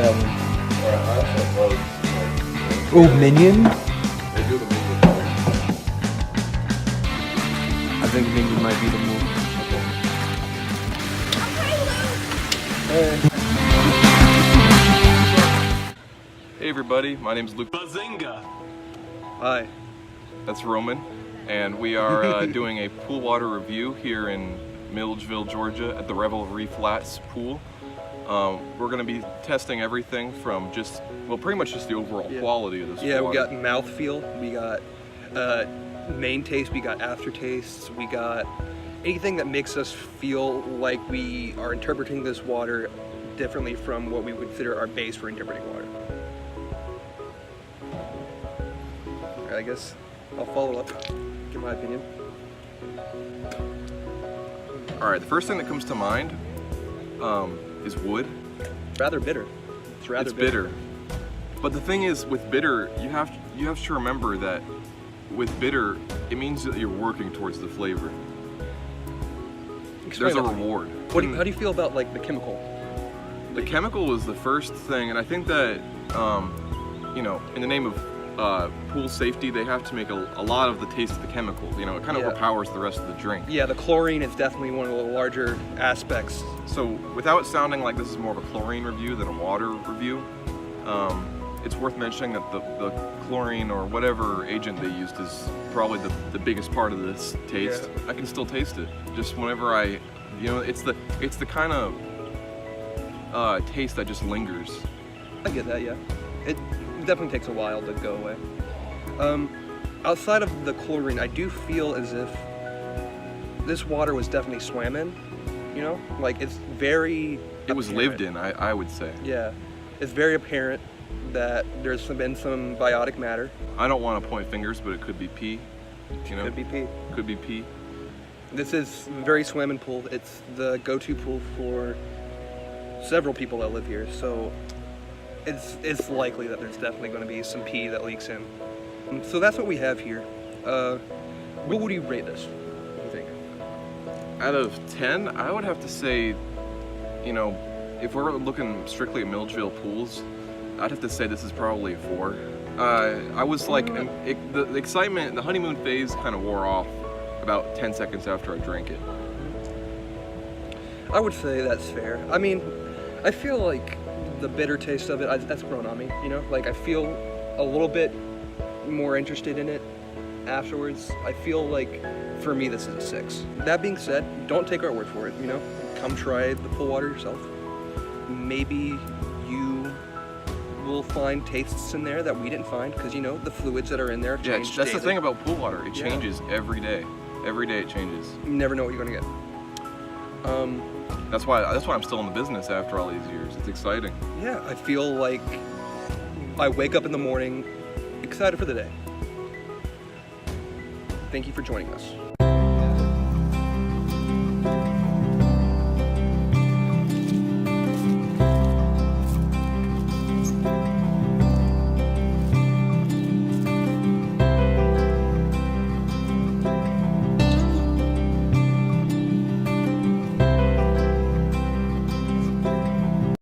that one. Alright, I also love, Oh, Minion? they do the Minion color. I think Minion might be the move. Hey everybody, my name's Luke. Bazinga! Hi. That's Roman, and we are doing a pool water review here in Milledgeville, Georgia at the Revelry Flats pool. We're going to be testing everything from pretty much just the overall quality of this Yeah, water. we got mouthfeel, we got main taste, we got aftertastes, we got anything that makes us feel like we are interpreting this water differently from what we would consider our base for interpreting water. Alright, I guess I'll follow up, give my opinion. Alright, the first thing that comes to mind is wood. Rather bitter. It's bitter. But the thing is, with bitter, you have to remember that with bitter, it means that you're working towards the flavor. There's a reward. How do you feel about like the chemical? The chemical was the first thing, and I think that you know, in the name of pool safety, they have to make a lot of the taste of the chemical. You know, it kind of overpowers the rest of the drink. Yeah, the chlorine is definitely one of the larger aspects. So without sounding like this is more of a chlorine review than a water review, it's worth mentioning that the chlorine or whatever agent they used is probably the biggest part of this taste. Yeah. I can still taste it. Just whenever it's the kind of taste that just lingers. I get that, yeah. It definitely takes a while to go away. Outside of the chlorine, I do feel as if this water was definitely swam in, you know? Like, it's very It was lived in, I would say. Yeah, it's very apparent that there's been some biotic matter. I don't want to point fingers, but it could be pee. You know? Could be pee. Could be pee. This is very swam in pool. It's the go-to pool for several people that live here, so it's likely that there's definitely going to be some pee that leaks in. So that's what we have here. What would you rate this? What do you think? Out of 10, I would have to say, you know, if we're looking strictly at Milledgeville pools, I'd have to say this is probably a 4. I was like, the excitement, the honeymoon phase kind of wore off about 10 seconds after I drank it. I would say that's fair. I mean, I feel like the bitter taste of it, that's grown on me, you know? Like, I feel a little bit more interested in it afterwards. I feel like, for me, this is a 6. That being said, don't take our word for it, you know? Come try the pool water yourself. Maybe you will find tastes in there that we didn't find, because, you know, the fluids that are in there change Yeah, that's daily. the thing about pool water. It changes every day. Every day it changes. You never know what you're gonna get. That's why I'm still in the business after all these years. It's exciting. Yeah, I feel like I wake up in the morning excited for the day. Thank you for joining us.